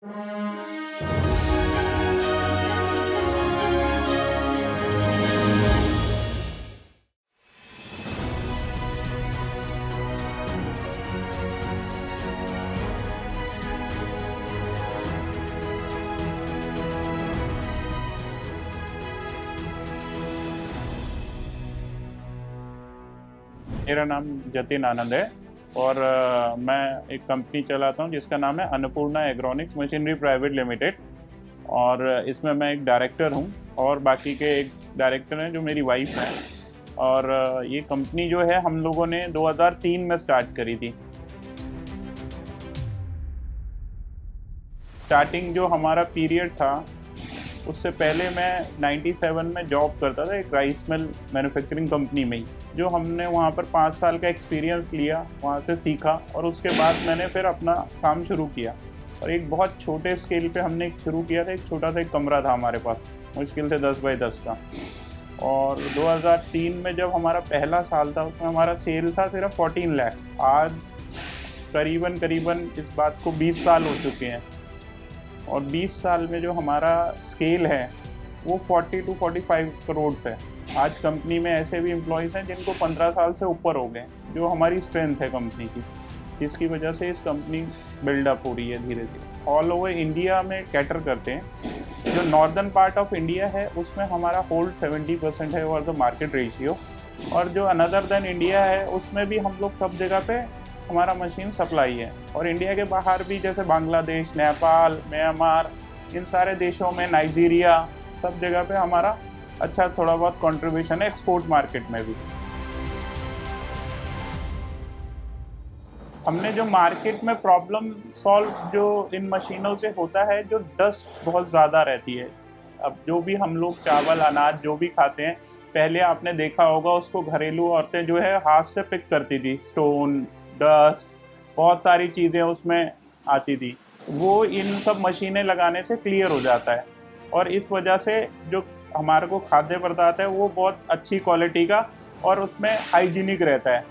मेरा नाम जतिन आनंद है और मैं एक कंपनी चलाता हूँ जिसका नाम है अन्नपूर्णा एग्रोनिक्स मशीनरी प्राइवेट लिमिटेड। और इसमें मैं एक डायरेक्टर हूँ और बाकी के एक डायरेक्टर हैं जो मेरी वाइफ है। और ये कंपनी जो है हम लोगों ने 2003 में स्टार्ट करी थी। स्टार्टिंग जो हमारा पीरियड था उससे पहले मैं 97 में जॉब करता था एक राइस मिल मैन्युफैक्चरिंग कंपनी में ही, जो हमने वहाँ पर 5 साल का एक्सपीरियंस लिया, वहाँ से सीखा और उसके बाद मैंने फिर अपना काम शुरू किया। और एक बहुत छोटे स्केल पे हमने शुरू किया था, एक छोटा सा एक कमरा था हमारे पास, मुश्किल से 10 बाई 10 का। और 2003 में जब हमारा पहला साल था उसमें हमारा सेल था सिर्फ 14 लाख। आज करीबन इस बात को 20 साल हो चुके हैं और 20 साल में जो हमारा स्केल है वो 40 to 45 करोड़ है। आज कंपनी में ऐसे भी एम्प्लॉयज़ हैं जिनको 15 साल से ऊपर हो गए, जो हमारी स्ट्रेंथ है कंपनी की, जिसकी वजह से इस कंपनी बिल्डअप हो रही है धीरे धीरे। ऑल ओवर इंडिया में कैटर करते हैं। जो नॉर्दर्न पार्ट ऑफ इंडिया है उसमें हमारा होल्ड 70% है और द मार्केट रेशियो, और जो अनदर देन इंडिया है उसमें भी हम लोग सब जगह पे हमारा मशीन सप्लाई है। और इंडिया के बाहर भी जैसे बांग्लादेश, नेपाल, म्यांमार, इन सारे देशों में, नाइजीरिया, सब जगह पे हमारा अच्छा थोड़ा बहुत कंट्रीब्यूशन है एक्सपोर्ट मार्केट में भी। हमने जो मार्केट में प्रॉब्लम सॉल्व जो इन मशीनों से होता है, जो डस्ट बहुत ज़्यादा रहती है। अब जो भी हम लोग चावल अनाज जो भी खाते हैं, पहले आपने देखा होगा उसको घरेलू औरतें जो है हाथ से पिक करती थी, स्टोन, डस्ट, बहुत सारी चीज़ें उसमें आती थी। वो इन सब मशीनें लगाने से क्लियर हो जाता है और इस वजह से जो हमारे को खाद्य पदार्थ है वो बहुत अच्छी क्वालिटी का और उसमें हाइजीनिक रहता है।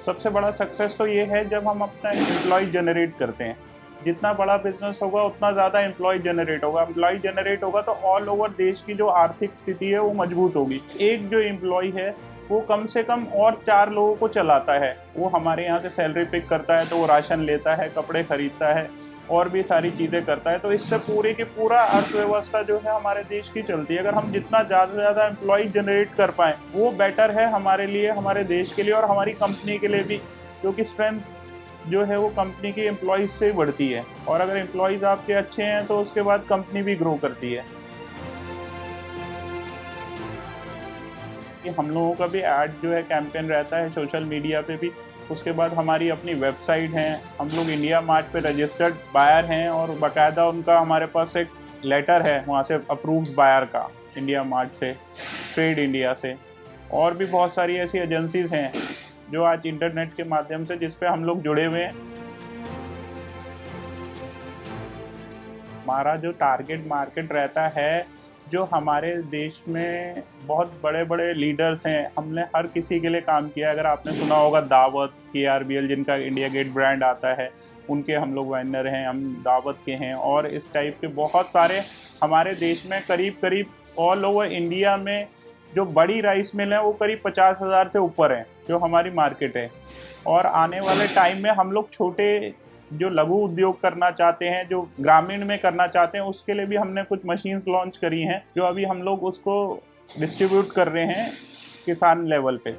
सबसे बड़ा सक्सेस तो ये है जब हम अपना एम्प्लॉय जनरेट करते हैं। जितना बड़ा बिजनेस होगा उतना ज़्यादा एम्प्लॉय जनरेट होगा। एम्प्लॉय जनरेट होगा तो ऑल ओवर देश की जो आर्थिक स्थिति है वो मजबूत होगी। एक जो एम्प्लॉय है वो कम से कम और 4 लोगों को चलाता है। वो हमारे यहाँ से सैलरी पिक करता है तो वो राशन लेता है, कपड़े खरीदता है और भी सारी चीज़ें करता है। तो इससे पूरे की पूरा अर्थव्यवस्था जो है हमारे देश की चलती है। अगर हम जितना ज़्यादा से ज़्यादा एम्प्लॉय जनरेट कर पाएँ वो बेटर है हमारे लिए, हमारे देश के लिए और हमारी कंपनी के लिए भी, क्योंकि स्ट्रेंथ जो है वो कंपनी की एम्प्लॉयज़ से बढ़ती है। और अगर एम्प्लॉयज़ आपके अच्छे हैं तो उसके बाद कंपनी भी ग्रो करती है। कि हम लोगों का भी ऐड जो है कैंपेन रहता है सोशल मीडिया पे भी। उसके बाद हमारी अपनी वेबसाइट है, हम लोग इंडिया मार्ट पे रजिस्टर्ड बायर हैं और बाकायदा उनका हमारे पास एक लेटर है वहाँ से अप्रूव्ड बायर का, इंडिया मार्ट से, ट्रेड इंडिया से। और भी बहुत सारी ऐसी एजेंसीज़ हैं जो आज इंटरनेट के माध्यम से जिस पे हम लोग जुड़े हुए हैं। हमारा जो टारगेट मार्केट रहता है, जो हमारे देश में बहुत बड़े बड़े लीडर्स हैं, हमने हर किसी के लिए काम किया है। अगर आपने सुना होगा दावत, KRBL जिनका इंडिया गेट ब्रांड आता है, उनके हम लोग वेंडर हैं, हम दावत के हैं। और इस टाइप के बहुत सारे हमारे देश में करीब ऑल ओवर इंडिया में जो बड़ी राइस मिल है वो करीब 50,000 से ऊपर है जो हमारी मार्केट है। और आने वाले टाइम में हम लोग छोटे जो लघु उद्योग करना चाहते हैं, जो ग्रामीण में करना चाहते हैं, उसके लिए भी हमने कुछ मशीन्स लॉन्च करी हैं जो अभी हम लोग उसको डिस्ट्रीब्यूट कर रहे हैं किसान लेवल पे।